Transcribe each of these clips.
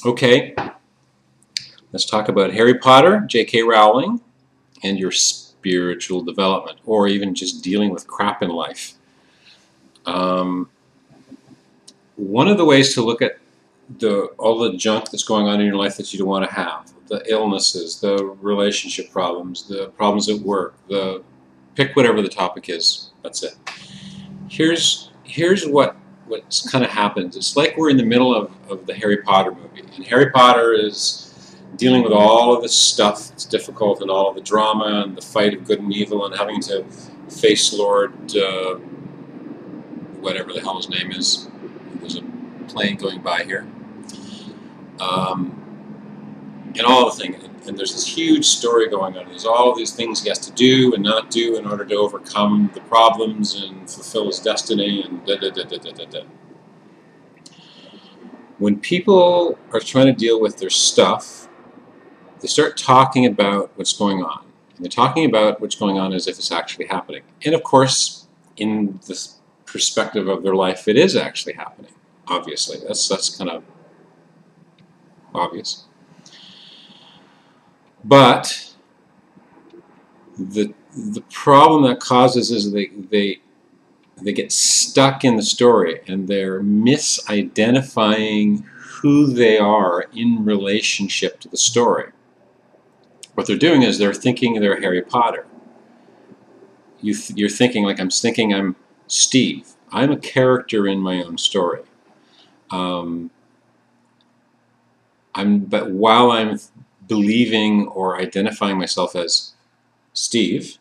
Okay, let's talk about Harry Potter, J.K. Rowling, and your spiritual development, or even just dealing with crap in life. One of the ways to look at all the junk that's going on in your life that you don't want to have, the illnesses, the relationship problems, the problems at work, pick whatever the topic is. That's it. Here's what's kind of happens. It's like we're in the middle of the Harry Potter movie, and Harry Potter is dealing with all of this stuff that's difficult and all of the drama and the fight of good and evil and having to face Lord whatever the hell his name is. There's a plane going by here. And all the things. And there's this huge story going on. There's all of these things he has to do and not do in order to overcome the problems and fulfill his destiny and da-da-da-da-da-da. When people are trying to deal with their stuff, they start talking about what's going on. And they're talking about what's going on as if it's actually happening. And of course, in the perspective of their life, it is actually happening. Obviously, that's kind of obvious. But the problem that causes is they get stuck in the story and they're misidentifying who they are in relationship to the story. What they're doing is they're thinking they're Harry Potter. You're thinking like I'm Steve. I'm a character in my own story. But while I'm believing or identifying myself as Steve,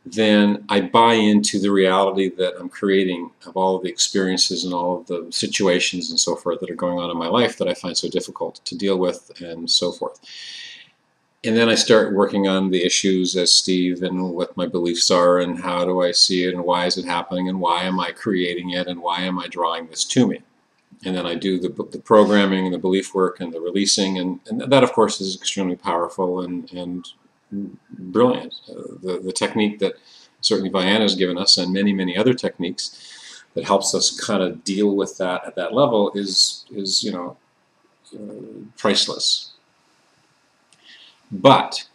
then I buy into the reality that I'm creating of all of the experiences and all of the situations and so forth that are going on in my life that I find so difficult to deal with and so forth. And then I start working on the issues as Steve and what my beliefs are and how do I see it and why is it happening and why am I creating it and why am I drawing this to me. And then I do the programming and the belief work and the releasing, and that, of course, is extremely powerful and brilliant. The technique that certainly Vianna has given us and many, many other techniques that helps us kind of deal with that at that level is priceless. But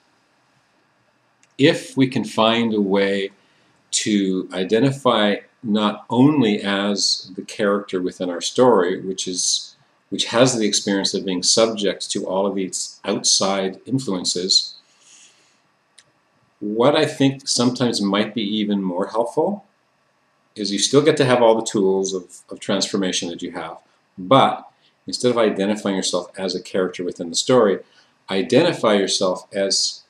if we can find a way to identify not only as the character within our story, which has the experience of being subject to all of these outside influences, what I think sometimes might be even more helpful is you still get to have all the tools of transformation that you have, but instead of identifying yourself as a character within the story, identify yourself as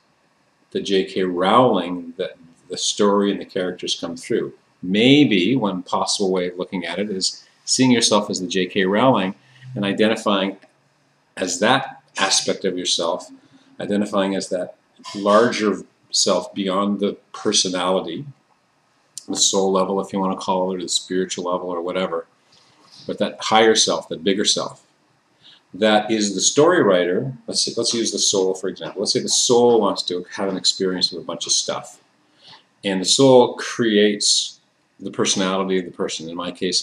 the J.K. Rowling that the story and the characters come through. Maybe one possible way of looking at it is seeing yourself as the J.K. Rowling and identifying as that aspect of yourself, identifying as that larger self beyond the personality, the soul level, if you want to call it, or the spiritual level, or whatever, but that higher self, that bigger self. That is the story writer. Let's use the soul, for example. Let's say the soul wants to have an experience with a bunch of stuff. And the soul creates the personality of the person. In my case,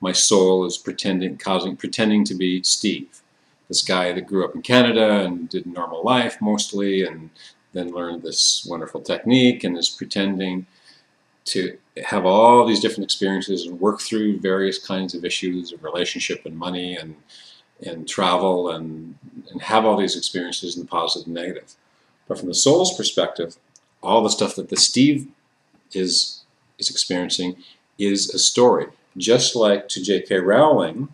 my soul is pretending to be Steve, this guy that grew up in Canada and did normal life mostly, and then learned this wonderful technique and is pretending to have all these different experiences and work through various kinds of issues of relationship and money and travel and have all these experiences in the positive and negative. But from the soul's perspective, all the stuff that the Steve is experiencing is a story. Just like to J.K. Rowling,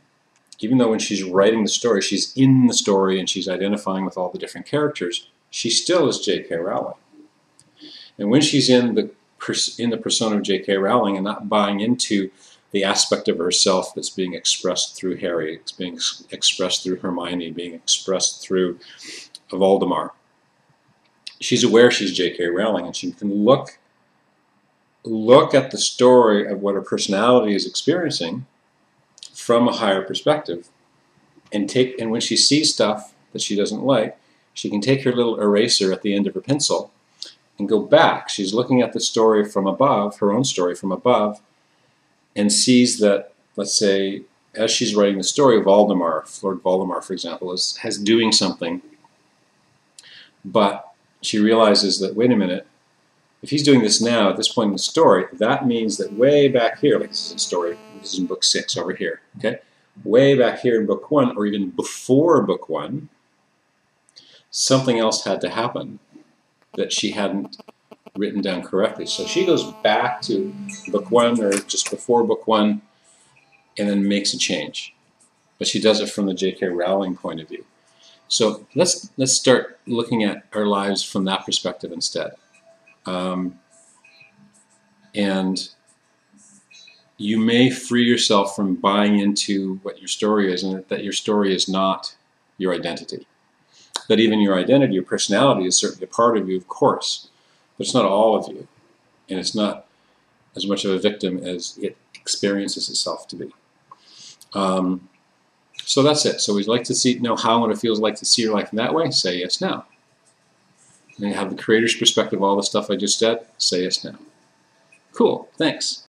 even though when she's writing the story, she's in the story and she's identifying with all the different characters, she still is J.K. Rowling. And when she's in the persona of J.K. Rowling and not buying into the aspect of herself that's being expressed through Harry, it's being expressed through Hermione, being expressed through Voldemort, she's aware she's J.K. Rowling, and she can look at the story of what her personality is experiencing from a higher perspective, and when she sees stuff that she doesn't like, she can take her little eraser at the end of her pencil and go back. She's looking at the story from above, her own story from above, and sees that, let's say, as she's writing the story, Voldemar, Lord Voldemar, for example, has doing something, but she realizes that, wait a minute, if he's doing this now, at this point in the story, that means that way back here, like this is in story, this is in book 6 over here, okay? Way back here in book 1, or even before book 1, something else had to happen that she hadn't written down correctly. So she goes back to book 1 or just before book 1 and then makes a change. But she does it from the J.K. Rowling point of view. So let's start looking at our lives from that perspective instead. And you may free yourself from buying into what your story is, and that your story is not your identity. That even your identity, your personality is certainly a part of you, of course, but it's not all of you. And it's not as much of a victim as it experiences itself to be. So that's it. So we'd like to know how and what it feels like to see your life in that way. Say yes now. And you have the creator's perspective, all the stuff I just said. Say yes now. Cool. Thanks.